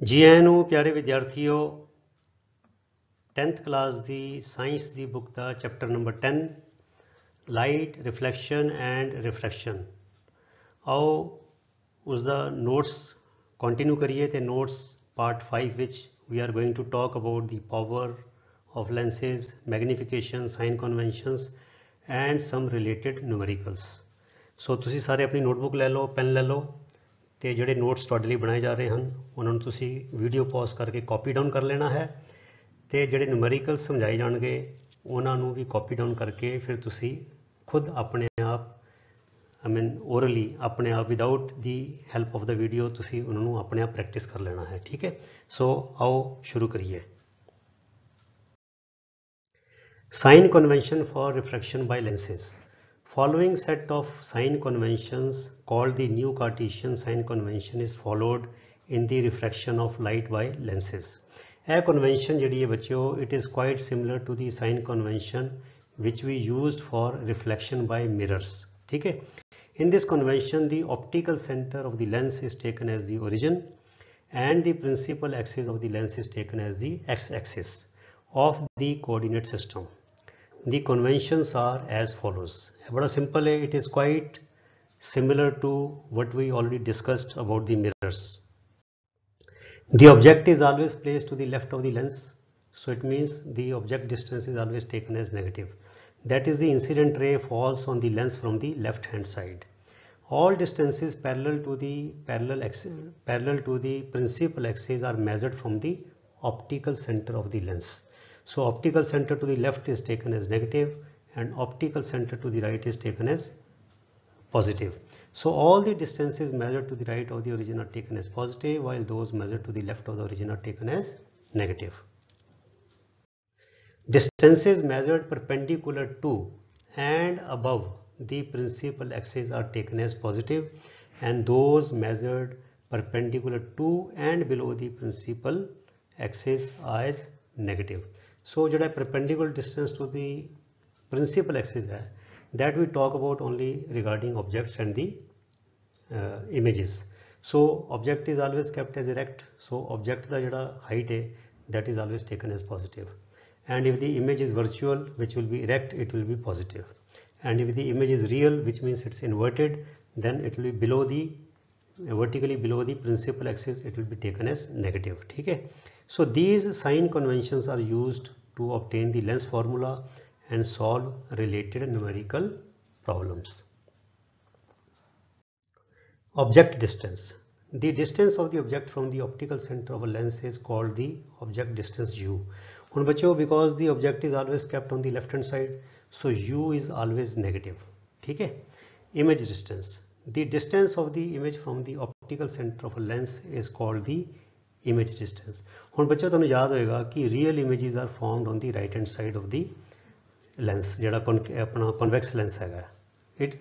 जी आए ਨੂੰ प्यारे विद्यार्थियों 10th क्लास दी साइंस दी बुक दा chapter number 10 light reflection and refraction आओ उसका नोट्स कंटिन्यू करिए ते notes part 5 which we are going to talk about the power of lenses magnification sign conventions and some related numericals so तुसी सारे अपनी notebook ले लो pen ले लो तो जोड़े नोट्स तुहाडे लई बनाए जा रहे हैं उन्होंने तुसी वीडियो पॉज करके कॉपी डाउन कर लेना है तो जोड़े न्यूमेरिकल समझाए जाएंगे उन्होंने भी कॉपी डाउन करके फिर तुसी खुद अपने आप आई मीन ओरली अपने आप without the help of the video तुसी उन्होंने अपने आप प्रैक्टिस कर लेना है। ठीक है, सो आओ शुरू करिए। Sign convention for refraction by lenses. Following set of sign conventions called the new Cartesian sign convention is followed in the refraction of light by lenses. A convention जिहड़ी है बच्चों it is quite similar to the sign convention which we used for reflection by mirrors. ठीक है, in this convention the optical center of the lens is taken as the origin and the principal axis of the lens is taken as the x-axis of the coordinate system. The conventions are as follows. बड़ा simple है, it is quite similar to what we already discussed about the mirrors. The object is always placed to the left of the lens, so it means the object distance is always taken as negative. That is, the incident ray falls on the lens from the left hand side. All distances parallel to the principal axis are measured from the optical center of the lens. So optical center to the left is taken as negative and optical center to the right is taken as positive. So all the distances measured to the right of the origin are taken as positive while those measured to the left of the origin are taken as negative. Distances measured perpendicular to and above the principal axis are taken as positive and those measured perpendicular to and below the principal axis are as negative. So जो perpendicular distance to the principal axis है that we talk about only regarding objects and the images. So object is always kept as erect, so object the jada height है that is always taken as positive, and if the image is virtual which will be erect it will be positive, and if the image is real which means it's inverted then it will be below the vertically below the principal axis it will be taken as negative. ठीक है, so these sign conventions are used to obtain the lens formula and solve related numerical problems. Object distance. The distance of the object from the optical center of a lens is called the object distance u. ਹੁਣ बच्चों because the object is always kept on the left hand side so u is always negative. ठीक है, image distance. The distance of the image from the optical center of a lens is called the image distance. ਹੁਣ बच्चों ਤੁਹਾਨੂੰ याद होएगा कि real images are formed on the right hand side of the lens ਜਿਹੜਾ अपना convex lens है. It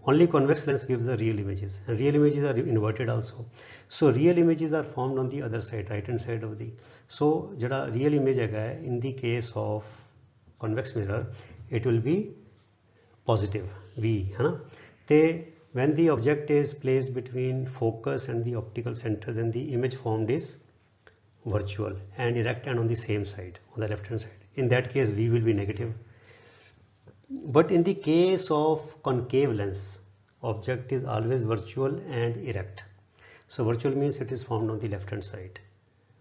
only convex lens gives the real images and real images are inverted also. So real images are formed on the other side, right hand side of the. So ਜਿਹੜਾ real image है in the case of convex mirror it will be positive V है ना. ते when the object is placed between focus and the optical center then the image formed is virtual and erect and on the same side, on the left hand side. In that case V will be negative. But in the case of concave lens object is always virtual and erect. So virtual means it is formed on the left hand side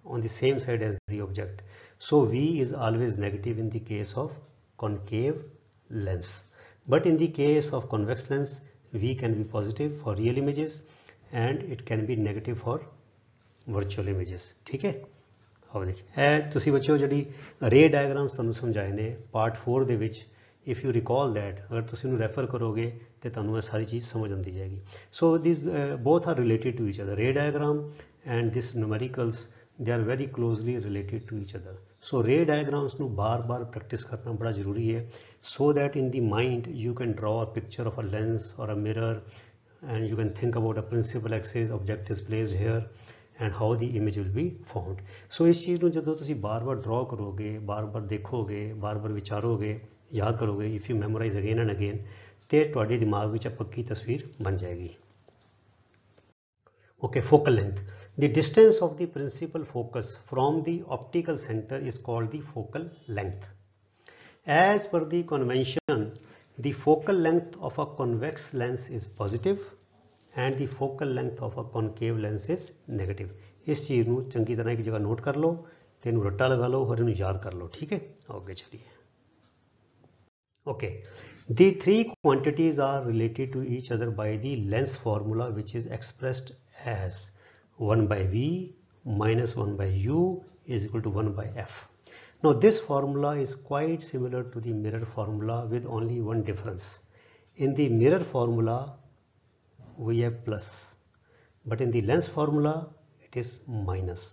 on the same side as the object. So V is always negative in the case of concave lens, but in the case of convex lens V can be positive for real images and it can be negative for virtual images. ठीक है, आओ देखिए ਇਹ ਤੁਸੀਂ ਬੱਚਿਓ ਜਿਹੜੀ ਰੇ diagrams ਤੁਹਾਨੂੰ ਸਮਝਾਏ ਨੇ ਪਾਰਟ 4 ਦੇ ਵਿੱਚ if you recall that अगर तुसी इन्हू रेफर करोगे तो ਤੁਹਾਨੂੰ ਇਹ ਸਾਰੀ ਚੀਜ਼ ਸਮਝ ਆਉਂਦੀ ਜਾਏਗੀ. So these both are related to each other. Ray diagram and this numericals they are very closely related to each other. So ray diagrams ਨੂੰ ਬਾਰ-ਬਾਰ ਪ੍ਰੈਕਟਿਸ ਕਰਨਾ ਬੜਾ ਜ਼ਰੂਰੀ ਹੈ so that in the mind you can draw a picture of a lens or a mirror and you can think about a principal axis, object is placed here and how the image will be formed. So ਇਸ ਚੀਜ਼ ਨੂੰ ਜਦੋਂ ਤੁਸੀਂ ਬਾਰ-ਬਾਰ ਡਰਾ ਕਰੋਗੇ, ਬਾਰ-ਬਾਰ ਦੇਖੋਗੇ, ਬਾਰ-ਬਾਰ ਵਿਚਾਰੋਗੇ, याद करोगे if you memorise again and again तो तुहाडे दिमाग में पक्की तस्वीर बन जाएगी. Okay, focal length. The distance of the principal focus from the optical center is called the focal length. As per the convention, the focal length of a convex lens is positive and the focal length of a concave lens is negative. इस चीज ਨੂੰ ਚੰਗੀ ਤਰ੍ਹਾਂ ਇੱਕ ਜਗ੍ਹਾ note ਕਰ ਲਓ ਤੇ ਇਹਨੂੰ ਰੱਟਾ ਲਗਾ ਲਓ और ਇਹਨੂੰ याद कर लो, ठीक है। आगे चलिए। Okay, the three quantities are related to each other by the lens formula, which is expressed as 1 by v minus 1 by u is equal to 1 by f. Now this formula is quite similar to the mirror formula with only one difference. In the mirror formula we have plus, but in the lens formula it is minus.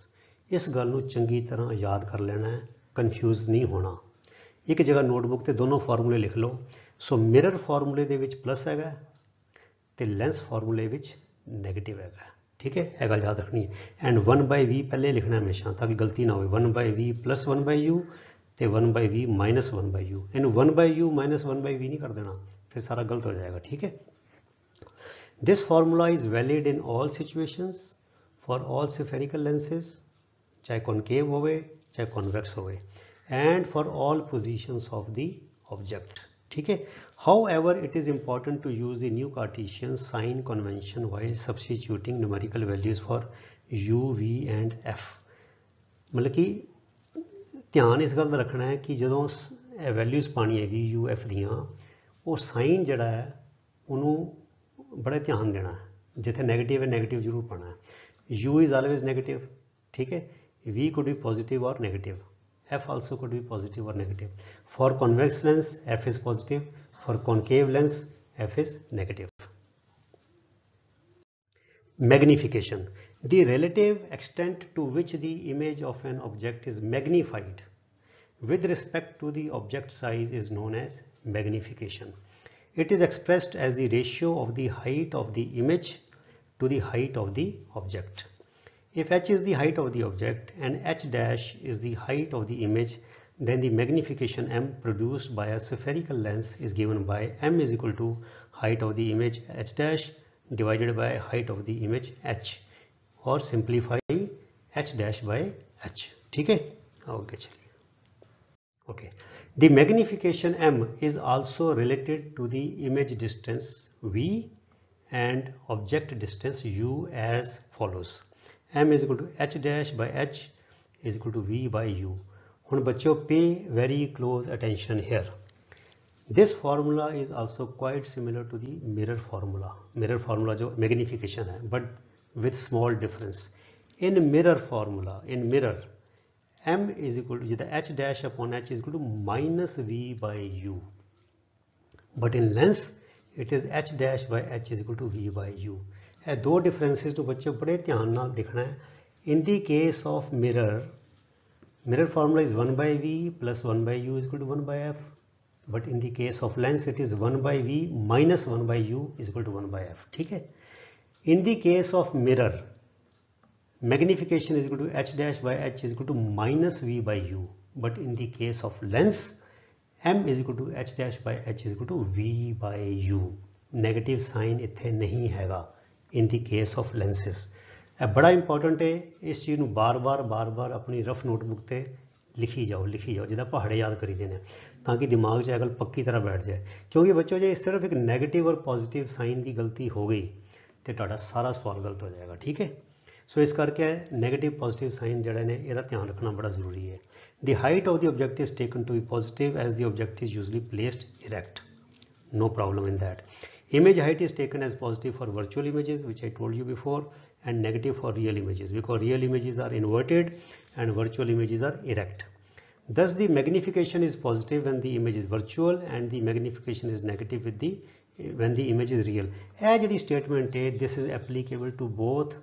ਇਸ ਗੱਲ ਨੂੰ ਚੰਗੀ ਤਰ੍ਹਾਂ ਯਾਦ ਕਰ ਲੈਣਾ ਹੈ, confuse ਨਹੀਂ ਹੋਣਾ। ਇੱਕ ਜਗ੍ਹਾ ਨੋਟਬੁੱਕ ਤੇ ਦੋਨੋਂ ਫਾਰਮੂਲੇ ਲਿਖ ਲਓ। ਸੋ ਮਿਰਰ ਫਾਰਮੂਲੇ ਦੇ ਵਿੱਚ ਪਲੱਸ ਹੈਗਾ ਤੇ ਲੈਂਸ ਫਾਰਮੂਲੇ ਵਿੱਚ ਨੈਗੇਟਿਵ ਹੈਗਾ, ਠੀਕ ਹੈ। ਇਹ ਗੱਲ ਯਾਦ ਰੱਖਣੀ ਹੈ। ਐਂਡ 1 ਬਾਈ v ਪਹਿਲੇ ਲਿਖਣਾ ਹਮੇਸ਼ਾ ਤਾਂ ਕਿ ਗਲਤੀ ਨਾ ਹੋਵੇ। 1 ਬਾਈ v ਪਲੱਸ 1 ਬਾਈ u ਤੇ 1 ਬਾਈ v ਮਾਈਨਸ 1 ਬਾਈ u। ਇਹਨੂੰ 1 ਬਾਈ u ਮਾਈਨਸ 1 ਬਾਈ v ਨਹੀਂ ਕਰ ਦੇਣਾ, ਫਿਰ ਸਾਰਾ ਗਲਤ ਹੋ ਜਾਏਗਾ, ਠੀਕ ਹੈ। This formula is valid in all situations for all spherical lenses, चाहे concave होवे चाहे convex होवे, and for all positions of the object, ठीक है। However, it is important to use the new Cartesian sign convention while substituting numerical values for u, v and f। मतलब कि ध्यान इस गल दा रखना है कि ਜਦੋਂ वैल्यूज पानी हैगी u, f ਦੀਆਂ, ਉਹ साइन ਜਿਹੜਾ ਹੈ ਉਹਨੂੰ बड़े ध्यान देना है। जिथे नेगेटिव है नेगेटिव जरूर पाना है। u is always negative, ठीक है। v could be positive or negative, f also could be positive or negative. For convex lens f is positive, for concave lens f is negative. Magnification, the relative extent to which the image of an object is magnified with respect to the object size is known as magnification. It is expressed as the ratio of the height of the image to the height of the object. If h is the height of the object and h dash is the height of the image, then the magnification m produced by a spherical lens is given by m is equal to height of the image h dash divided by height of the image h, or simplify h dash by h, ठीक है। Okay चलिए। Okay, the magnification m is also related to the image distance v and object distance u as follows. m is equal to h dash by h is equal to v by u. ਹੁਣ ਬੱਚਿਓ pay very close attention here. This formula is also quite similar to the mirror formula. Mirror formula जो magnification है, but with small difference. In mirror formula, in mirror, m is equal to h dash upon h is equal to minus v by u. But in lens, it is h dash by h is equal to v by u. ਇਹ ਦੋ differences ਨੂੰ ਬੱਚੇ ਬੜੇ ਧਿਆਨ ਨਾਲ ਦੇਖਣਾ ਹੈ। In the case of mirror, mirror formula is 1 by v plus 1 by u is equal to 1 by f. But in the case of lens, it is 1 by v minus 1 by u is equal to 1 by f, ठीक है। In the case of mirror, magnification is equal to h dash by h is equal to minus v by u. But in the case of lens, m is equal to h dash by h is equal to v by u. Negative sign इत्थे नहीं हैगा in the case of lenses. ਇਹ बड़ा important है। इस चीज़ ਨੂੰ बार-बार अपनी रफ नोटबुक ਤੇ लिखी जाओ जिदा पहाड़े याद करी देने, ताकि दिमाग 'ਚ ਇਹ ਗੱਲ पक्की तरह बैठ जाए। क्योंकि बच्चों जे सिर्फ एक नेगेटिव और पॉजिटिव साइन की गलती हो गई तो ਤੁਹਾਡਾ सारा सवाल गलत हो जाएगा, ठीक है। सो इस करके नेगेटिव पॉजिटिव साइन जड़े ने ਇਹਦਾ ध्यान रखना बड़ा ज़रूरी है। The height of the object is taken to be positive as the object is usually placed erect. No problem in that. Image height is taken as positive for virtual images, which I told you before, and negative for real images, because real images are inverted and virtual images are erect. Thus the magnification is positive when the image is virtual and the magnification is negative with when the image is real. As a statement, this is applicable to both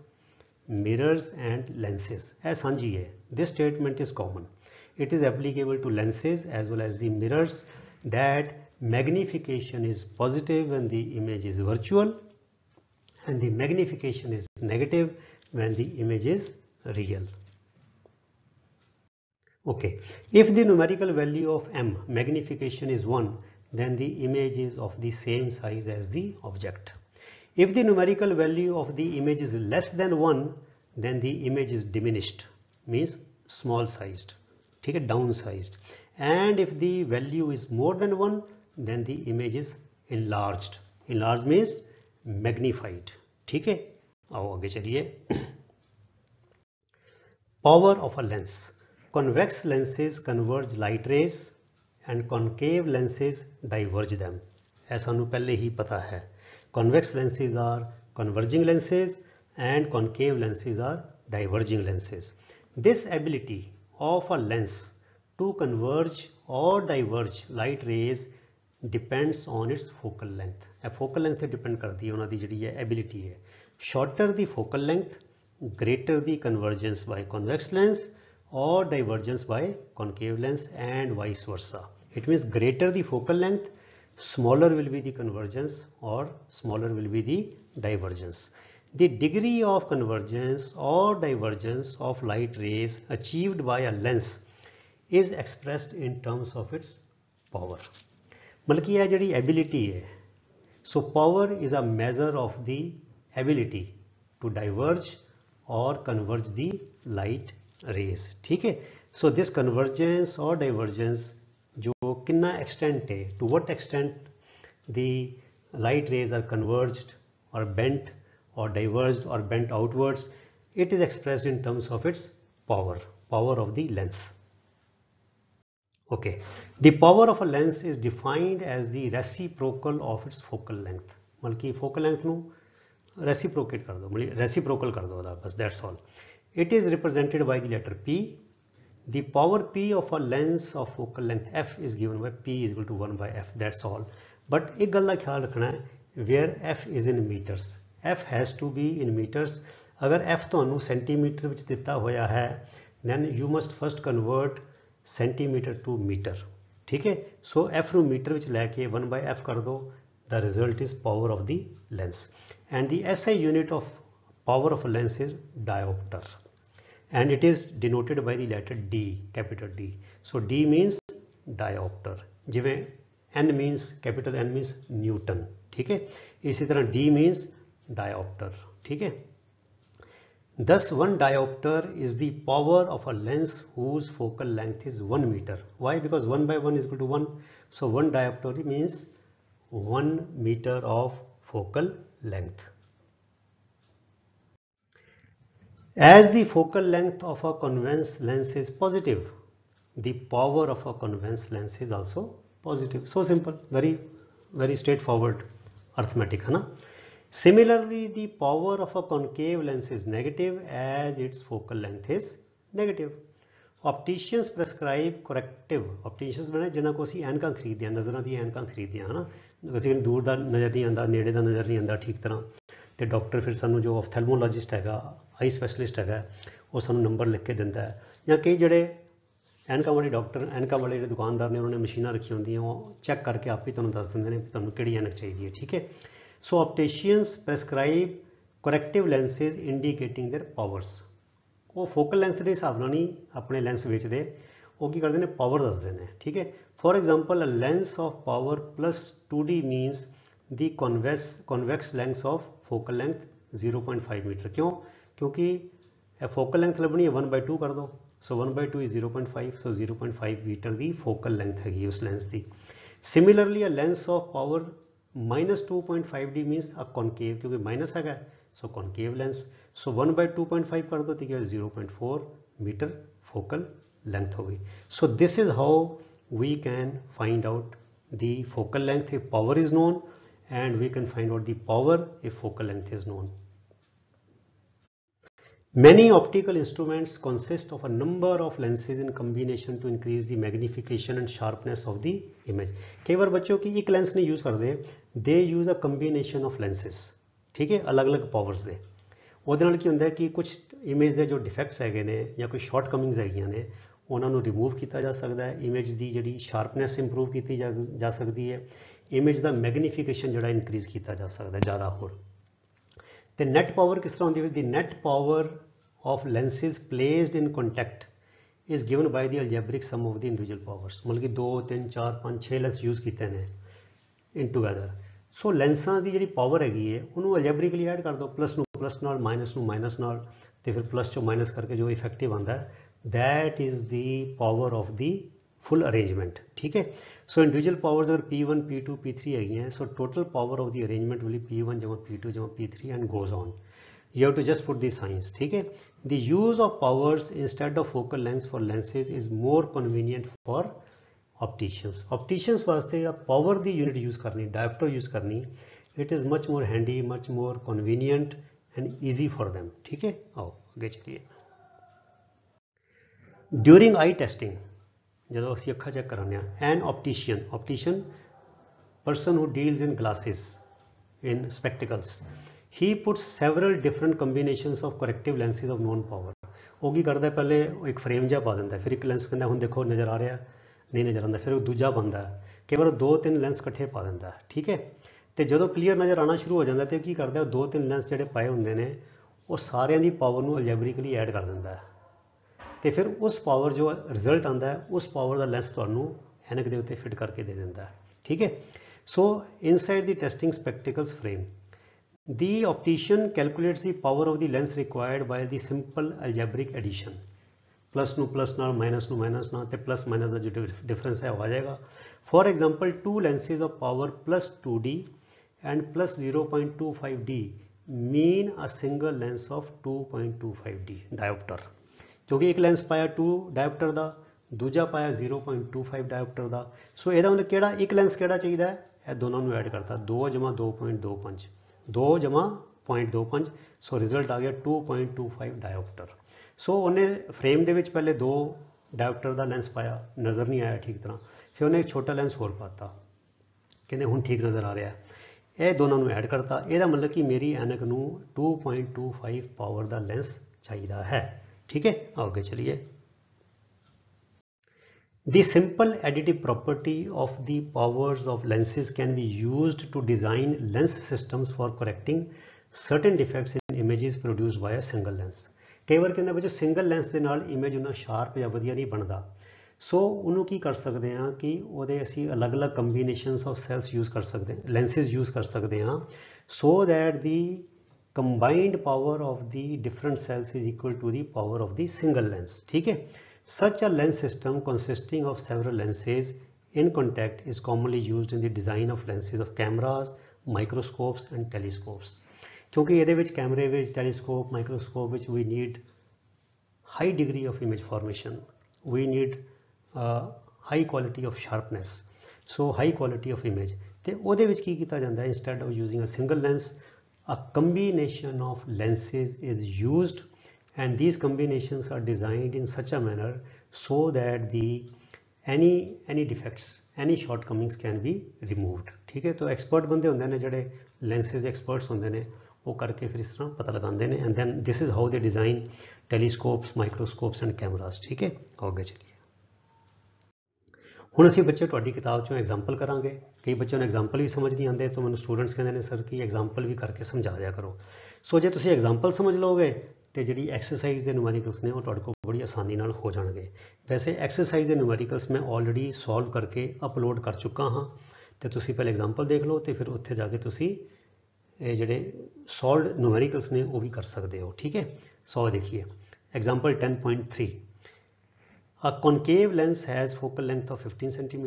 mirrors and lenses. As sanji hai, this statement is common. It is applicable to lenses as well as the mirrors, that magnification is positive when the image is virtual and the magnification is negative when the image is real. Okay, if the numerical value of m, magnification is 1, then the image is of the same size as the object. If the numerical value of the image is less than 1, then the image is diminished, means small sized, ठीक है, down sized. And if the value is more than 1, then the image is enlarged. Enlarged means magnified. ठीक है, आओ आगे चलिए. Power of a lens. Convex lenses converge light rays and concave lenses diverge them. ऐसा हमें पहले ही पता है. Convex lenses are converging lenses and concave lenses are diverging lenses. This ability of a lens to converge or diverge light rays depends on its focal length. Focal length depend करती है उन्हां दी जिहड़ी है ability है. Shorter the focal length, greater the convergence by convex lens or divergence by concave lens, and vice versa. It means greater the focal length, smaller will be the convergence or smaller will be the divergence. The degree of convergence or divergence of light rays achieved by a lens is expressed in terms of its power. मतलब कि यह जड़ी ability है, so power is a measure of the ability to diverge or converge the light rays. ठीक है, so this convergence or divergence जो कितना extent है, to what extent the light rays are converged or bent or diverged or bent outwards, it is expressed in terms of its power of the lens. Okay, the power of a lens is defined as the reciprocal of its focal length. मतलब कि focal length ਨੂੰ reciprocate कर दो, मतलब reciprocal कर दो बस, that's all. It is represented by the letter P. The power P of a lens of focal length f is given by P is equal to 1 by f, that's all. But एक गल का ख्याल रखना है, where f is in meters, f has to be in meters. अगर f ਤੁਹਾਨੂੰ centimetre ਵਿੱਚ ਦਿੱਤਾ ਹੋਇਆ है, then you must first convert centimetre to metre. ठीक है, सो f ਨੂੰ मीटर ਵਿੱਚ ਲੈ ਕੇ 1 by f कर दो, the result is power of the lens. And the SI unit of power of a lens is diopter, and it is denoted by the letter D, capital D. So D means diopter, जिवें N means capital N means Newton. ठीक है, इसी तरह D means diopter. ठीक है, thus 1 diopter is the power of a lens whose focal length is 1 meter. Why? Because 1 by 1 is equal to 1. So 1 diopter means 1 meter of focal length. As the focal length of a convex lens is positive, the power of a convex lens is also positive. So simple, very straightforward arithmetic, है ना? Similarly, the power of a concave lens is negative as its focal length is negative. Opticians prescribe corrective. Opticians बने जिन्हां को ਅਸੀਂ ਐਨਕਾਂ ਖਰੀਦਦੇ ਹਾਂ, ਨਜ਼ਰਾਂ ਦੀਆਂ ਐਨਕਾਂ ਖਰੀਦਦੇ ਹਾਂ, ਹਨਾ? ਅਸੀਂ ਦੂਰ ਦਾ ਨਜ਼ਰ ਨਹੀਂ ਆਉਂਦਾ, ਨੇੜੇ ਦਾ ਨਜ਼ਰ ਨਹੀਂ ਆਉਂਦਾ ਠੀਕ ਤਰ੍ਹਾਂ, ਤੇ ਡਾਕਟਰ ਫਿਰ ਸਾਨੂੰ ਜੋ ophthalmologist ਹੈਗਾ, ਆਈ ਸਪੈਸ਼ਲਿਸਟ ਹੈਗਾ, ਉਹ ਸਾਨੂੰ ਨੰਬਰ ਲਿਖ ਕੇ ਦਿੰਦਾ ਹੈ. ਜਾਂ ਕਈ ਜਿਹੜੇ ਐਨਕਾਂ ਵਾਲੇ ਡਾਕਟਰ, ਐਨਕਾਂ ਵਾਲੇ ਜਿਹੜੇ ਦੁਕਾਨਦਾਰ ਨੇ, ਉਹਨਾਂ ਨੇ ਮਸ਼ੀਨਾਂ ਰੱਖੀਆਂ ਹੁੰਦੀਆਂ, ਉਹ ਚੈੱਕ ਕਰਕੇ ਆਪ ਹੀ ਤੁਹਾਨੂੰ ਦੱਸ ਦਿੰਦੇ ਨੇ ਕਿ ਤੁਹਾਨੂੰ ਕਿਹੜੀ ਐਨਕ ਚਾਹੀਦੀ ਹੈ. ਠੀਕ ਹੈ, so opticians prescribe corrective lenses indicating their powers. ਉਹ focal length ਦੇ ਹਿਸਾਬ ਨਾਲ ਨਹੀਂ ਆਪਣੇ ਲੈਂਸ ਵੇਚਦੇ, ਉਹ ਕੀ ਕਰਦੇ ਨੇ, ਪਾਵਰ ਦੱਸਦੇ ਨੇ. ਠੀਕ ਹੈ, for example a lens of power plus 2D means the convex length of focal length 0.5 meter. ਕਿਉਂ? ਕਿਉਂਕਿ ਇਹ focal length ਲੱਭਣੀ ਹੈ 1 by 2 ਕਰ ਦੋ, so 1 by 2 is 0.5, so 0.5 meter the focal length ਹੈਗੀ ਉਸ lens the. Similarly a lens of power minus 2.5D means a concave, क्योंकि माइनस है, so concave lens. So 1 by 2.5 कर दो तो क्या 0.4 मीटर focal length होगी. So this is how we can find out the focal length if power is known, and we can find out the power if focal length is known. Many optical instruments consist of a number of lenses in combination to increase the magnification and sharpness of the image. कई बार बच्चों की एक lens नहीं use करते, they use a combination of lenses. ठीक है, अलग अलग पावर्स ਦੇ. ਉਹਦੇ ਨਾਲ ਕੀ ਹੁੰਦਾ ਕਿ ਕੁਝ ਇਮੇਜ ਦੇ ਜੋ ਡਿਫੈਕਟਸ ਹੈਗੇ ਨੇ ਜਾਂ ਕੋਈ ਸ਼ਾਰਟ ਕਮਿੰਗਸ ਹੈਗੀਆਂ ਨੇ, ਉਹਨਾਂ ਨੂੰ ਰਿਮੂਵ ਕੀਤਾ ਜਾ ਸਕਦਾ ਹੈ. ਇਮੇਜ ਦੀ ਜਿਹੜੀ ਸ਼ਾਰਪਨੈਸ ਇੰਪਰੂਵ ਕੀਤੀ ਜਾ ਸਕਦੀ ਹੈ. ਇਮੇਜ ਦਾ ਮੈਗਨੀਫਿਕੇਸ਼ਨ ਜਿਹੜਾ ਇਨਕਰੀਜ਼ ਕੀਤਾ ਜਾ ਸਕਦਾ ਹੈ ਜ਼ਿਆਦਾ ਹੋਰ. ਤੇ ਨੈਟ ਪਾਵਰ ਕਿਸ ਤਰ੍ਹਾਂ ਹੁੰਦੀ ਹੈ? ਦੀ net power of lenses placed in contact is given by the algebraic sum of the individual powers. मतलब कि 2 3 4 5 6 लेंस यूज ਕੀਤੇ ਨੇ in together. So ਲੈਂਸਾਂ ਦੀ ਜਿਹੜੀ ਪਾਵਰ ਹੈਗੀ ਹੈ ਉਹਨੂੰ algebraically ਐਡ ਕਰ ਦਿਓ, ਪਲੱਸ ਨੂੰ ਪਲੱਸ ਨਾਲ, ਮਾਈਨਸ ਨੂੰ ਮਾਈਨਸ ਨਾਲ, तो फिर प्लस चो माइनस करके जो इफेक्टिव आता है that is the power of the full arrangement. ठीक है, सो इंडिविजुअल पावर्स अगर P1 P2 P3 है, so total power of the arrangement will be P1 जमा P2 जमा P3 and goes on. You have to just put the signs। ठीक है, the use of powers instead of focal lengths for lenses is more convenient for opticians। opticians वास्ते या power दी unit use करनी, diopter use करनी, it is much more handy, much more convenient and easy for them। ठीक है, आओ आगे चलिए। during eye testing ਜਦੋਂ ਅਸੀਂ ਅੱਖਾਂ ਚੈੱਕ ਕਰਾਉਂਦੇ ਹਾਂ an optician person who deals in glasses in spectacles, he puts several different combinations of corrective lenses of known power। ਉਹ ਕੀ ਕਰਦਾ ਪਹਿਲੇ ਇੱਕ ਫਰੇਮ ਜਿਹਾ ਪਾ ਦਿੰਦਾ, ਫਿਰ ਇੱਕ ਲੈਂਸ ਕਹਿੰਦਾ ਹੁਣ ਦੇਖੋ ਨਜ਼ਰ ਆ ਰਿਹਾ ਨਹੀਂ ਨਜ਼ਰ ਆਉਂਦਾ, ਫਿਰ ਉਹ ਦੂਜਾ ਪਾਉਂਦਾ, ਕਈ ਵਾਰ 2-3 ਲੈਂਸ ਇਕੱਠੇ ਪਾ ਦਿੰਦਾ। ਠੀਕ ਹੈ, ਤੇ ਜਦੋਂ ਕਲੀਅਰ ਨਜ਼ਰ ਆਉਣਾ ਸ਼ੁਰੂ ਹੋ ਜਾਂਦਾ ਤੇ ਕੀ ਕਰਦਾ, 2-3 ਲੈਂਸ ਜਿਹੜੇ ਪਾਏ ਹੁੰਦੇ ਨੇ ਉਹ ਸਾਰਿਆਂ ਦੀ ਪਾਵਰ ਨੂੰ ਅਲਜੈਬਰਿਕਲੀ ਐਡ ਕਰ ਦਿੰਦਾ ਤੇ ਫਿਰ ਉਸ ਪਾਵਰ ਜੋ ਰਿਜ਼ਲਟ ਆਉਂਦਾ ਹੈ ਉਸ ਪਾਵਰ ਦਾ ਲੈਂਸ ਤੁਹਾਨੂੰ ਐਨਕ ਦੇ ਉੱਤੇ ਫਿਟ ਕਰਕੇ ਦੇ ਦਿੰਦਾ। ਠੀਕ ਹੈ, ਸੋ ਇਨਸਾਈਡ ਦੀ testing spectacles frame the optician calculates the power of the lens required by the simple algebraic addition। Plus ਨੂੰ प्लस ਨਾਲ माइनस ਨੂੰ माइनस ਨਾਲ ਤੇ प्लस माइनस ਦਾ जो डिफरेंस है वो आ जाएगा। For example 2 lenses of power plus 2D and plus 0.25D mean a single lens of 2.25D diopter। क्योंकि एक लेंस पाया 2 diopter ਦਾ, ਦੂਜਾ ਪਾਇਆ 0.25 diopter ਦਾ, ਸੋ ਇਹਦਾ मतलब ਕਿਹੜਾ ਇੱਕ ਲੈਂਸ ਕਿਹੜਾ ਚਾਹੀਦਾ ਹੈ, ਇਹ ਦੋਨਾਂ ਨੂੰ ਐਡ ਕਰਤਾ 2 ਜਮਾ 2.25 2 ਜਮਾ 0.25, ਸੋ ਰਿਜ਼ਲਟ ਆ ਗਿਆ 2.25 ਡਾਇਓਪਟਰ। ਸੋ ਉਹਨੇ ਫਰੇਮ ਦੇ ਵਿੱਚ ਪਹਿਲੇ 2 ਡਾਇਓਪਟਰ ਦਾ ਲੈਂਸ ਪਾਇਆ, ਨਜ਼ਰ ਨਹੀਂ ਆਇਆ ਠੀਕ ਤਰ੍ਹਾਂ, ਫਿਰ ਉਹਨੇ ਇੱਕ ਛੋਟਾ ਲੈਂਸ ਹੋਰ ਪਾਤਾ, ਕਹਿੰਦੇ ਹੁਣ ਠੀਕ ਨਜ਼ਰ ਆ ਰਿਹਾ, ਇਹ ਦੋਨਾਂ ਨੂੰ ਐਡ ਕਰਤਾ, ਇਹਦਾ ਮਤਲਬ ਕਿ ਮੇਰੀ ਐਨਕ ਨੂੰ 2.25 ਪਾਵਰ ਦਾ ਲੈਂਸ ਚਾਹੀਦਾ ਹੈ। ठीक है, आगे चलिए। The simple additive property of the powers of lenses can be used to design lens systems for correcting certain defects in images produced by a single lens। कई बार कहना बच्चों सिंगल लेंस के नाल इमेज उन्ना शार्प या वधिया नहीं बनता, सो उन्होंने की कर सकते हैं कि वो असी अलग अलग कंबीनेशंस ऑफ सेल्स यूज़ कर सकते हैं, लेंसेज यूज़ कर सकते हैं, so that the combined power of the different cells is equal to the power of the single lens। ठीक है, such a lens system consisting of several lenses in contact is commonly used in the design of lenses of cameras, microscopes and telescopes। क्योंकि ये विच कैमरे विच telescope microscope which we need high degree of image formation, we need high quality of sharpness, so high quality of image, ਤੇ ਉਹਦੇ ਵਿੱਚ ਕੀ ਕੀਤਾ ਜਾਂਦਾ ਹੈ, instead of using a single lens a combination of lenses is used and these combinations are designed in such a manner so that the any defects, any shortcomings can be removed। ठीक है, तो expert बंदे होंगे ने जड़े lenses experts होंगे ने वो करके फिर इस तरह पता लगाते हैं and then this is how they design telescopes, microscopes and cameras। ठीक है, आगे चलिए। ਹੁਣ ਅਸੀਂ ਬੱਚੇ ਤੁਹਾਡੀ ਕਿਤਾਬ ਚੋਂ ਐਗਜ਼ਾਮਪਲ ਕਰਾਂਗੇ, ਕਈ ਬੱਚਿਆਂ ਨੂੰ ਐਗਜ਼ਾਮਪਲ ਵੀ ਸਮਝ ਨਹੀਂ ਆਉਂਦੇ, ਤਾਂ ਮੈਨੂੰ ਸਟੂਡੈਂਟਸ ਕਹਿੰਦੇ ਨੇ ਸਰ ਕਿ ਐਗਜ਼ਾਮਪਲ ਵੀ ਕਰਕੇ ਸਮਝਾ ਦਿਆ ਕਰੋ। ਸੋ ਜੇ ਤੁਸੀਂ ਐਗਜ਼ਾਮਪਲ ਸਮਝ ਲਓਗੇ ਤੇ ਜਿਹੜੀ ਐਕਸਰਸਾਈਜ਼ ਦੇ ਨਿਊਮੈਰੀਕਲਸ ਨੇ ਉਹ ਤੁਹਾਡੇ ਕੋਲ ਬੜੀ ਆਸਾਨੀ ਨਾਲ ਹੋ ਜਾਣਗੇ। ਵੈਸੇ ਐਕਸਰਸਾਈਜ਼ ਦੇ ਨਿਊਮੈਰੀਕਲਸ ਮੈਂ ਆਲਰੇਡੀ ਸੋਲਵ ਕਰਕੇ ਅਪਲੋਡ ਕਰ ਚੁੱਕਾ ਹਾਂ, ਤੇ ਤੁਸੀਂ ਪਹਿਲੇ ਐਗਜ਼ਾਮਪਲ ਦੇਖ ਲਓ ਤੇ ਫਿਰ ਉੱਥੇ ਜਾ ਕੇ ਤੁਸੀਂ ਇਹ ਜਿਹੜੇ ਸੋਲਵਡ ਨਿਊਮੈਰੀਕਲਸ ਨੇ ਉਹ ਵੀ ਕਰ ਸਕਦੇ ਹੋ। ਠੀਕ ਹੈ, ਸੋ ਦੇਖੀਏ example 10.3। A concave lens has focal length of 15 cm।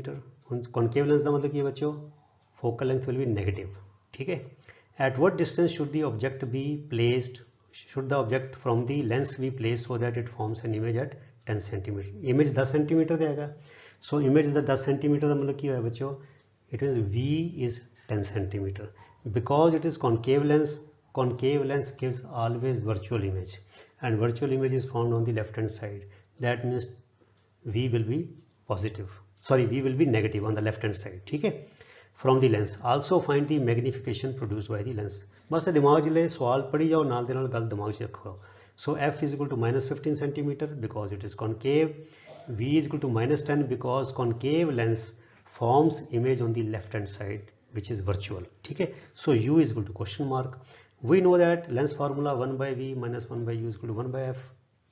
concave lens का मतलब की है बच्चों, focal length will be negative। ठीक है, at what distance should the object be placed, should the object from the lens be placed so that it forms an image at 10 cm। image 10 cm देगा, so image का 10 cm का मतलब की है बच्चों, it means V is 10 cm because it is concave lens। concave lens gives always virtual image and virtual image is found on the left hand side, that means V will be positive, sorry V will be negative on the left hand side। ठीक है, from the lens also find the magnification produced by the lens। बस दिमाग जिले सवाल पढ़ी जाओ नाल दे नाल गल दिमाग च रखो। so f is equal to -15 cm because it is concave, V is equal to -10 because concave lens forms image on the left hand side which is virtual। ठीक है, so U is equal to question mark। we know that lens formula 1 by V minus 1 by U is equal to 1 by F।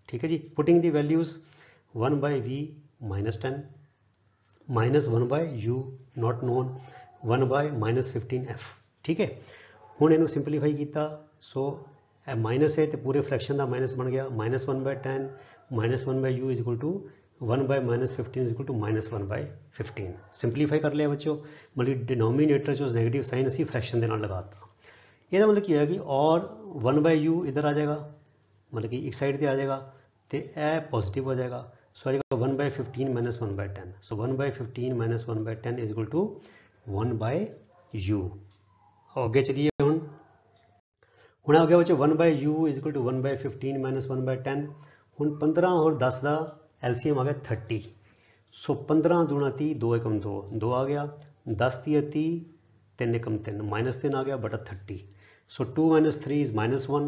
ठीक है जी, putting the values 1 by V -10 minus 1 by U not known 1 by -15 F। ठीक है, ਹੁਣ ਇਹਨੂੰ simplify ਕੀਤਾ, ਸੋ minus है तो पूरे फ्रैक्शन का माइनस बन गया, -1/10 -1/u is equal to 1/-15 is equal to -1/15। Simplify ਕਰ ਲਿਆ ਬੱਚਿਓ, ਮਤਲਬ ਡਿਨੋਮੀਨੇਟਰ 'ਚ ਨੈਗੇਟਿਵ ਸਾਈਨ ਅਸੀਂ ਫਰੈਕਸ਼ਨ ਦੇ ਨਾਲ ਲਗਾਤਾ। ਇਹਦਾ ਮਤਲਬ ਕੀ ਹੋਇਆ ਕਿ ਔਰ 1/u इधर आ जाएगा, मतलब कि एक साइड पे आ जाएगा तो यह पॉजिटिव हो जाएगा। सो आ जाएगा 1/15 - 1/10। सो 1/15 - 1/10 इज इक्वल टू 1/u। आगे चलिए ਹੁਣ आ गया बच्चे 1/u इज इक्वल टू 1/15 - 1/10। ਹੁਣ 15 और 10 का LCM आ गया 30। सो 15 दूना 30, 2 एकम 2, 2 आ गया, 10 × 30, 3 एकम 3, -3 आ गया बटा 30। So 2 - 3 is -1,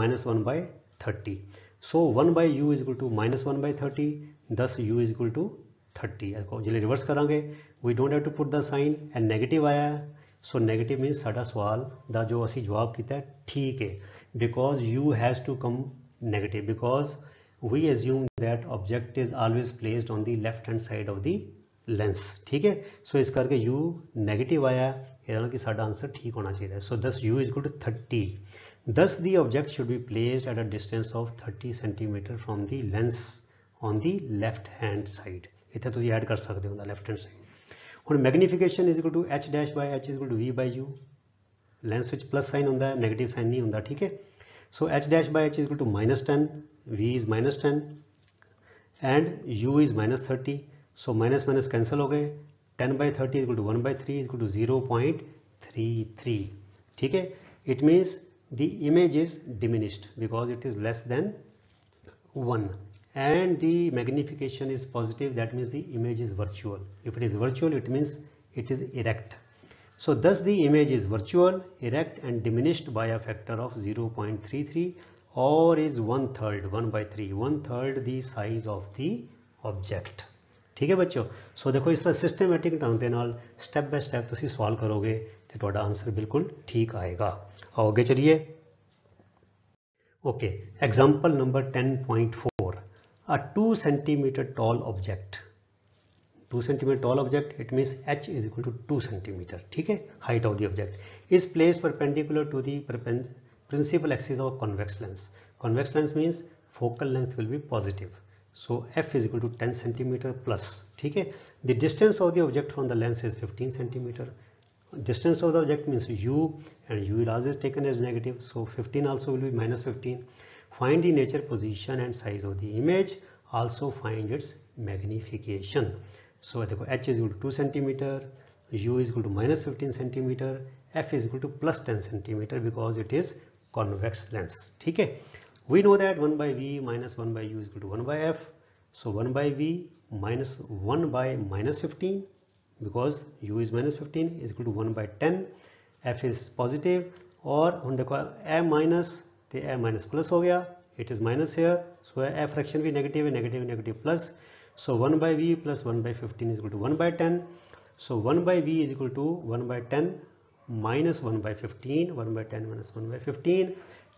-1/30। So 1/u is equal to -1/30, 10u is equal to 30। जो रिवर्स करांगे we don't have to put the sign and negative आया है। सो नेगेटिव मीनस साडा सवाल का जो असी जवाब किया ठीक है, because u has to come negative, because we assume that object is always placed on the left hand side of the lens. ठीक है, सो इस करके u नेगेटिव आया, यानी कि साडा आंसर ठीक होना चाहिए। सो दस u is equal to 30। Thus the object should be placed at a distance of 30 cm from the lens on the left hand side। इतना तुम ऐड कर सकते हो लेफ्ट हैंड साइड। ਹੁਣ magnification is equal to h dash by h is equal to v/u। Lens विच plus sign होंगे, negative sign नहीं होंगे। ठीक है, so h dash by h is equal to -10, v is -10 and u is -30। So minus minus cancel हो गए, 10/30 is equal to 1/3 is equal to 0.33। ठीक है, it means the image is diminished because it is less than 1 and the magnification is positive, that means the image is virtual. If it is virtual it means it is erect. So thus the image is virtual, erect and diminished by a factor of 0.33 or is 1/3, 1/3, 1/3 the size of the object। ठीक है बच्चों, सो देखो इस तरह systematic ढंग के नाल step bye step तुसी सवाल करोगे तो तुहाडा आंसर बिल्कुल ठीक आएगा। आओ आगे चलिए। Okay, example number 10.4। A 2 cm tall object, 2 cm tall object, it means h is equal to 2 cm। ठीक है, height of the object is placed perpendicular to the principal axis of convex lens. Convex lens means focal length will be positive. So f is equal to 10 cm plus। ठीक है, the distance of the object from the lens is 15 cm। Distance of the object means u and u is always taken as negative, so 15 also will be -15। Find the nature, position and size of the image, also find its magnification। So देखो h is equal to 2 cm, u is equal to -15 cm, f is equal to +10 cm because it is convex lens। ठीक है, we know that 1/v minus 1/u is equal to 1/f। so 1/v minus 1/-15 because u is -15 is equal to 1/10, f is positive। और हम देखो a minus तो a minus plus हो गया, it is minus here, so a fraction भी negative है, negative negative plus. So 1/v plus 1/15 is equal to 1/10। so 1/v is equal to 1/10 minus 1/15, 1/10 minus 1/15,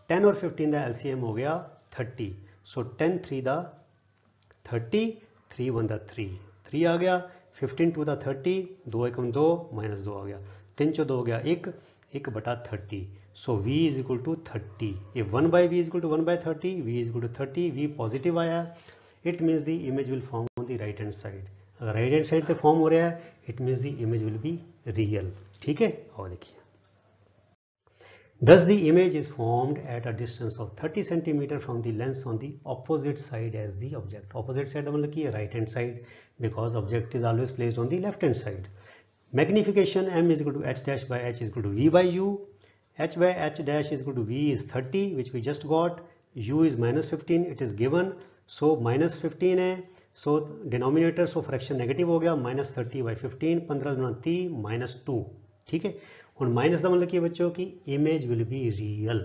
10 और 15 का LCM हो गया 30। सो 10 3 दा 30, 3 1 दा 3, 3 आ गया, 15 2 दा 30, 2 एकम 2 -2 आ गया, 3 × 2 हो गया 1, 1/30। So v is equal to 30। If 1/v is equal to 1/30, v is equal to 30, v positive आया, it means the image will form on the right hand side. अगर राइट हैंड साइड पे फॉर्म हो रहा है it means the image will be real. ठीक है, और देखिए thus the image is formed at a distance of 30 cm from the lens on the opposite side as the object। opposite side मतलब कि right hand side, because object is always placed on the left hand side। magnification m is equal to h dash by h is equal to v/u। h by h dash is equal to v is 30 which we just got, u is -15 it is given, so -15 है, so denominator so fraction negative हो गया, -30/15, 15 × 30 -2। ठीक है, और minus का मतलब कि बच्चों की इमेज विल बी रियल।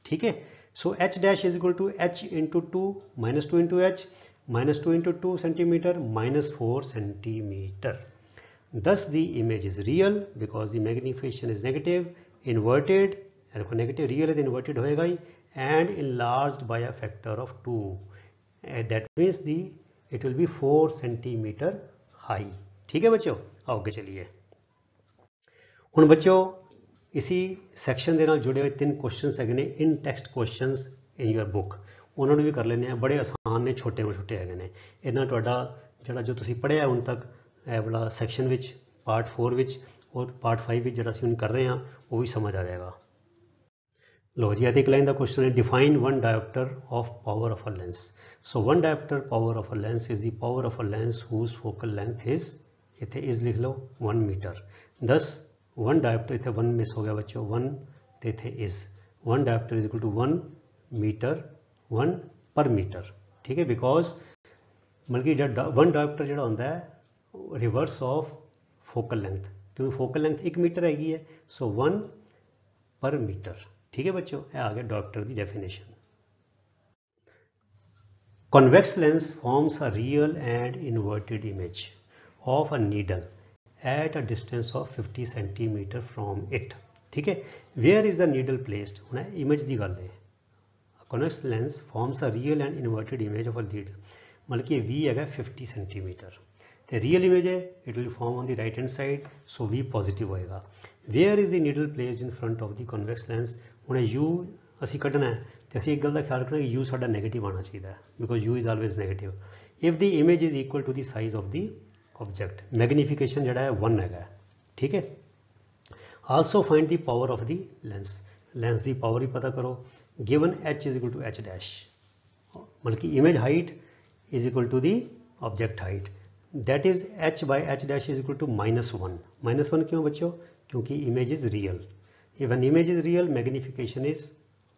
ठीक है, so h dash is equal to h into 2 -2 into h, -2 into 2 centimetre -4 centimetre. Thus the image is real because the magnification is negative, inverted, देखो नेगेटिव रियल है तो इन्वर्टेड होएगा ही, and enlarged by a factor of 2, that means the it will be 4 centimetre high. ठीक है बच्चों, आगे चलिए। हुण बच्चों इसी सैक्शन के नाल जुड़े हुए 3 क्वेश्चन है ने in text question in your book, उन्होंने भी कर लेने, बड़े आसान ने, छोटे छोटे है ने। इन्ना तुहाडा जिहड़ा जो तुसीं पढ़िया हुण तक ए वाला सैक्शन विच पार्ट 4 विच और पार्ट 5 विच जिहड़ा असीं हुण कर रहे हैं वो भी समझ आ जाएगा। लो जी, एक लाइन का क्वेश्चन है, define one dioptre of power of a lens. So one dioptre power of a lens is the power of a lens whose focal length is, इत्थे इज लिख लो 1 मीटर। दस वन डायोप्टर, इतने 1 miss हो गया बच्चों, 1 तो इतने is, 1 dioptre is equal to 1 metre, 1 per metre. ठीक है, बिकॉज मतलब कि 1 डायोप्टर जो होंगे है रिवर्स ऑफ फोकल लेंथ, क्योंकि फोकल लेंथ 1 मीटर हैगी है, सो 1 पर मीटर। ठीक है बच्चों, यह आ गया डायोप्टर की definition. Convex lens forms a real and inverted image of a needle at a distance of 50 centimeter from it। ठीक है, where is the needle placed, हुण इमेज की गल है। Convex lens forms a real and inverted image of a needle, मतलब कि V है 50 centimetre, तो रियल इमेज है, it will form on the right hand side, so V positive होएगा। Where is the needle placed in front of the convex lens, हुण U असी कढ़ना है तो असी एक गल का ख्याल रखना कि U साडा नेगेटिव आना चाहिए, because U is always negative. If the image is equal to the size of the object, magnification जड़ा है 1 है। ठीक है, also find the power of the lens, lens की पावर भी पता करो, given H is equal to H dash, मतलब कि image height is equal to the object height, that is H by H dash is equal to -1। -1 क्यों बच्चों, क्योंकि image is real, even image is real magnification is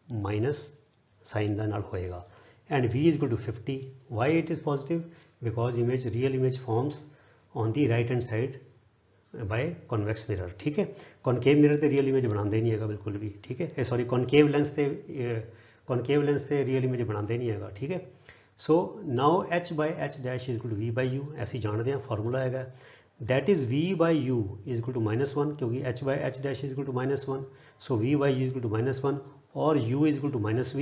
minus sign का नाल होएगा, and V is equal to 50। Why it is positive, because image real image forms on the right hand side by convex mirror. ठीक है, concave mirror तो real image बनाते ही नहीं है बिल्कुल भी। ठीक है, सॉरी कॉनकेव लेंस से रियल इमेज बनाते नहीं है। ठीक है, so now H by H dash is equal to V by U, ऐसी जानते हैं फॉर्मूला है, that is V by U is equal to -1, क्योंकि H by H dash is equal to -1, so V by U is equal to -1 और U is equal to -V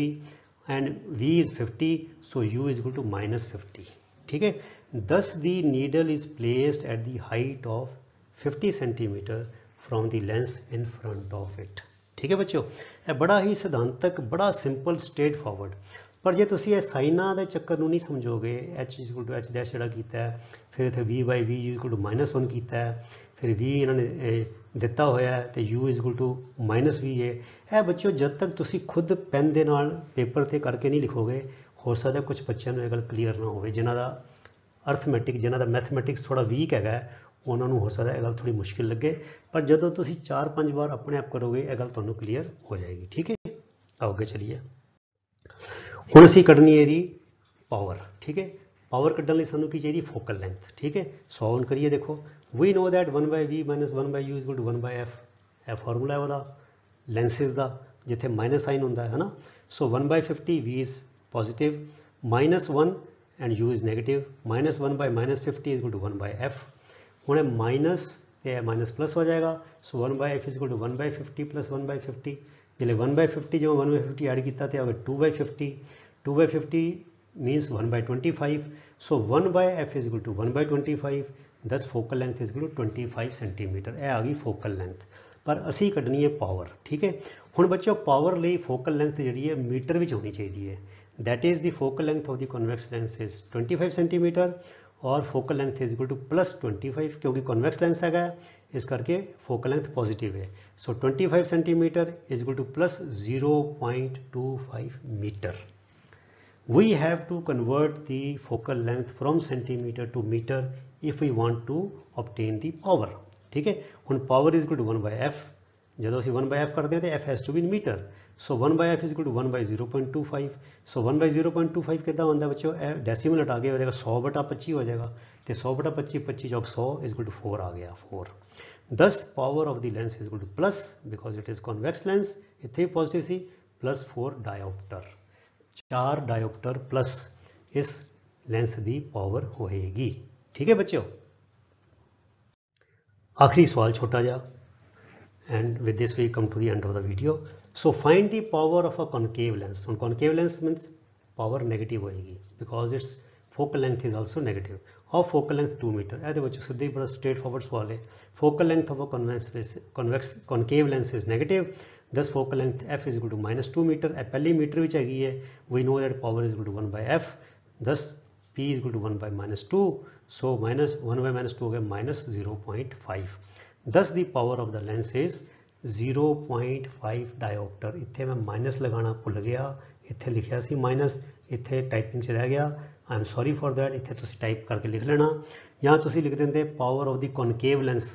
and V is 50, so U is equal to -50। ठीक है, thus the needle is placed at the height of 50 centimeter from the lens in front of it। ठीक है बच्चों, यह बड़ा ही सिद्धांतक, बड़ा सिंपल स्ट्रेट फॉरवर्ड, पर जे तुसी ये साइना के चक्कर नहीं समझोगे, H equal to H dash जड़ा कीता है, फिर इतने V by V equal to -1 कीता है, फिर V इन्होंने दिता होया है तो U इक्वल टू -V है, यह बच्चों जब तक तुसी खुद पेन के नाल पेपर ते करके नहीं लिखोगे, हो सकता कुछ बच्चों को यह गल क्लीयर ना हो, जिन्हों का अर्थमैटिक, जिन्हों का मैथमैटिक्स थोड़ा वीक है, उन्होंने हो सकता है यह गल थोड़ी मुश्किल लगे, पर जो तुम 4-5 बार अपने आप करोगे यह गल तुहानू क्लीयर हो जाएगी। ठीक है, आगे चलिए, हुण असीं कढ़नी है जी पावर। ठीक है, पावर कढ़न लई सानू की चाहिए, फोकल लेंथ। ठीक है, सॉल्व करिए, देखो we know that 1 by V minus 1 by U is equal to 1 by F, यह फॉर्मूला है वह लेंसिस का, जिथे माइनस साइन होंदा है ना। So 1 by 50 V is positive, -1 and U is negative, -1 by -50 is equal to 1 by F। हूँ minus minus plus हो जाएगा, so 1 by F is equal to 1 by 50 plus 1 by 50, जिले 1 बाय 50 जो 1 बाय 50 ऐड किया तो 2 by 50, 2 by 50 minus 1 by 25, so 1 by F is equal to 1 by 25, thus focal length is equal to 25 centimetre, यह आ गई focal length. पर असी कढ़नी है पावर। ठीक है, हुण बच्चों पावर ਲਈ फोकल लेंथ जी है मीटर में होनी चाहिए, that is the focal length of the convex lens is 25 centimetre और focal length is equal to +25, क्योंकि कॉन्वेक्स लेंस है इस करके फोकल लेंथ पॉजिटिव है, so 25 centimetre is equal to +0.25 metre. We have to convert the focal length from centimeter to meter if we want to obtain the power। ठीक है, ਹੁਣ power is equal to 1 by f, ਜਦੋਂ ਅਸੀਂ 1 by f ਕਰਦੇ ਹਾਂ ਤੇ f has to be in meter, so 1 by f is equal to 1 by 0.25, so 1 by 0.25 ਕਿੱਦਾਂ ਹੁੰਦਾ ਬੱਚੋ, ਇਹ ਡੈਸੀਮਲ ਹਟਾ ਕੇ ਹੋ ਜਾਏਗਾ 100/25 ਹੋ ਜਾਏਗਾ, ਤੇ 100/25 25 ਚੌਕ 100 is equal to 4 ਆ ਗਿਆ 4। thus power of the lens is equal to plus, because it is convex lens, ਇੱਥੇ ਵੀ ਪੋਜ਼ਿਟਿਵ ਸੀ, +4 diopter, 4 डायोप्टर प्लस इस लेंस की पावर होएगी। ठीक है बच्चों, आखिरी सवाल छोटा जा, and with this we come to the end of the video. So find the power of a concave lens. Concave lens means power negative होएगी, because it's focal length is also negative. Of focal length 2 meter, ਇਹਦੇ ਵਿੱਚ ਸਿੱਧਾ ਹੀ ਬੜਾ straight forward ਸਵਾਲ ਹੈ. Focal length of a concave lens is negative, thus focal length f is equal to -2 meter. ਇਹ ਪਹਿਲੀ metre ਵਿੱਚ ਹੈਗੀ ਹੈ. We know that power is equal to 1 by f, thus p is equal to 1 by -2, so minus 1 by -2 हो गया -0.5. Thus the power of the lens is 0.5 diopter. ਇੱਥੇ मैं minus लगाना भुल गया, ਇੱਥੇ ਲਿਖਿਆ ਸੀ ਮਾਈਨਸ, ਇੱਥੇ ਟਾਈਪਿੰਗ 'ਚ ਰਹਿ ਗਿਆ. I am sorry for that. ਇੱਥੇ ਤੁਸੀਂ ਟਾਈਪ ਕਰਕੇ ਲਿਖ ਲੈਣਾ, ਜਾਂ ਤੁਸੀਂ ਲਿਖ ਦਿੰਦੇ ਪਾਵਰ ਆਫ ਦੀ ਕਨਕੇਵ ਲੈਂਸ.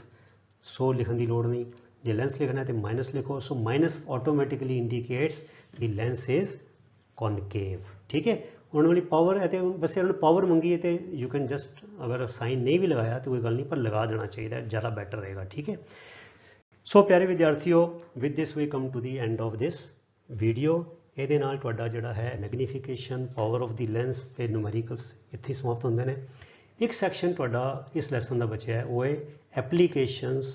ਸੋ ਲਿਖਣ ਦੀ ਲੋੜ ਨਹੀਂ, ਜੇ ਲੈਂਸ ਲਿਖਣਾ ਹੈ ਤੇ ਮਾਈਨਸ ਲਿਖੋ. ਸੋ minus automatically ਇੰਡੀਕੇਟਸ the lens is ਕਨਕੇਵ. ਠੀਕ ਹੈ. ਹੁਣ ਵਾਲੀ ਪਾਵਰ ਹੈ ਤੇ ਬਸ ਇਹਨਾਂ ਨੂੰ ਪਾਵਰ ਮੰਗੀ ਹੈ ਤੇ ਯੂ ਕੈਨ ਜਸਟ, ਅਗਰ ਸਾਈਨ ਨਹੀਂ ਵੀ ਲਗਾਇਆ ਤਾਂ ਕੋਈ ਗੱਲ ਨਹੀਂ, ਪਰ ਲਗਾ ਦੇਣਾ ਚਾਹੀਦਾ, ਜ਼ਿਆਦਾ ਬੈਟਰ ਰਹੇਗਾ. ਠੀਕ ਹੈ. ਸੋ ਪਿਆਰੇ ਵਿਦਿਆਰਥੀਓ, with this we come to the end of this video. ਇਹਦੇ ਨਾਲ ਤੁਹਾਡਾ ਜਿਹੜਾ ਹੈ magnification, power of the lens ਤੇ ਨਿਊਮੈਰੀਕਲਸ ਇੱਥੇ ਸਮਾਪਤ ਹੁੰਦੇ ਨੇ. ਇੱਕ ਸੈਕਸ਼ਨ ਤੁਹਾਡਾ ਇਸ ਲੈਸਨ ਦਾ ਬਚਿਆ ਹੈ, ਉਹ ਹੈ ਐਪਲੀਕੇਸ਼ਨਸ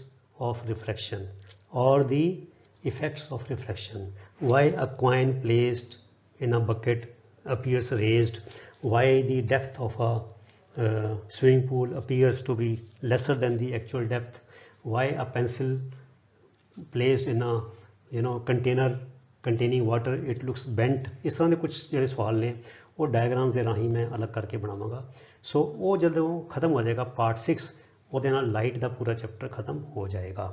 ਆਫ ਰਿਫਰੈਕਸ਼ਨ ਔਰ the effects of refraction. Why a coin placed in a bucket appears raised, why the depth of a swimming pool appears to be lesser than the actual depth, why a pencil placed in a container containing water it looks bent. ਇਸ ਤਰ੍ਹਾਂ ਦੇ ਕੁਝ ਜਿਹੜੇ ਸਵਾਲ ਨੇ ਉਹ diagrams ਦੇ ਰਾਹੀਂ ਮੈਂ ਅਲੱਗ ਕਰਕੇ ਬਣਾਵਾਂਗਾ. ਸੋ ਉਹ ਜਦੋਂ ਖਤਮ ਹੋ ਜਾਏਗਾ ਪਾਰਟ 6, ਉਹਦੇ ਨਾਲ ਲਾਈਟ ਦਾ ਪੂਰਾ ਚੈਪਟਰ ਖਤਮ ਹੋ ਜਾਏਗਾ.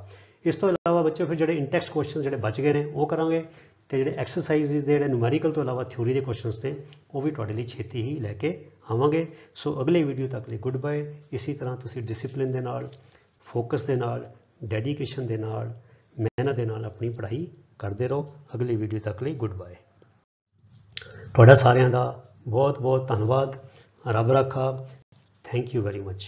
ਇਸ ਤੋਂ ਇਲਾਵਾ ਬੱਚੇ ਫਿਰ ਜਿਹੜੇ ਇਨਟੈਕਸਟ ਕੁਐਸਚਨ ਜਿਹੜੇ ਬਚ ਗਏ ਨੇ ਉਹ ਕਰਾਂਗੇ, ਤੇ ਜਿਹੜੇ ਐਕਸਰਸਾਈਜ਼ਸ ਦੇ ਜਿਹੜੇ ਨਿਊਮੈਰੀਕਲ ਤੋਂ ਇਲਾਵਾ ਥਿਊਰੀ ਦੇ ਕੁਐਸਚਨਸ ਨੇ ਉਹ ਵੀ ਤੁਹਾਡੇ ਲਈ ਛੇਤੀ ਹੀ ਲੈ ਕੇ ਆਵਾਂਗੇ. ਸੋ ਅਗਲੇ ਵੀਡੀਓ ਤੱਕ ਲਈ ਗੁੱਡ ਬਾਏ. ਇਸੇ ਤਰ੍ਹਾਂ ਤੁਸੀਂ ਡਿਸਿਪਲਿਨ ਦੇ ਨਾਲ, ਫੋਕਸ ਦੇ ਨਾਲ, ਡੈਡੀਕੇਸ਼ਨ ਦੇ ਨਾਲ, ਮਿਹਨਤ ਦੇ ਨਾਲ ਆਪਣੀ ਪੜ੍ਹਾਈ ਕਰਦੇ ਰਹੋ. ਅਗਲੀ ਵੀਡੀਓ ਤੱਕ ਲਈ ਗੁੱਡ ਬਾਏ. ਤੁਹਾਡਾ ਸਾਰਿਆਂ ਦਾ ਬਹੁਤ ਬਹੁਤ ਧੰਨਵਾਦ. ਰੱਬ ਰਾਖਾ. Thank you very much.